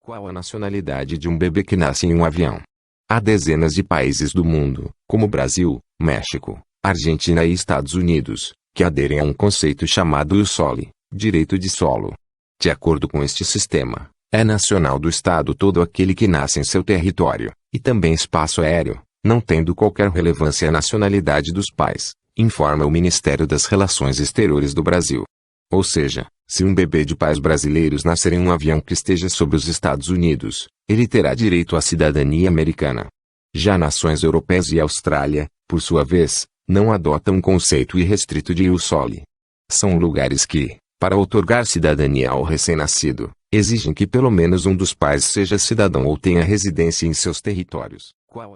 Qual a nacionalidade de um bebê que nasce em um avião? Há dezenas de países do mundo, como Brasil, México, Argentina e Estados Unidos, que aderem a um conceito chamado ius soli, direito de solo. De acordo com este sistema, é nacional do Estado todo aquele que nasce em seu território, e também espaço aéreo, não tendo qualquer relevância a nacionalidade dos pais, informa o Ministério das Relações Exteriores do Brasil. Ou seja, se um bebê de pais brasileiros nascer em um avião que esteja sobre os Estados Unidos, ele terá direito à cidadania americana. Já nações europeias e Austrália, por sua vez, não adotam um conceito irrestrito de ius soli. São lugares que, para outorgar cidadania ao recém-nascido, exigem que pelo menos um dos pais seja cidadão ou tenha residência em seus territórios. Qual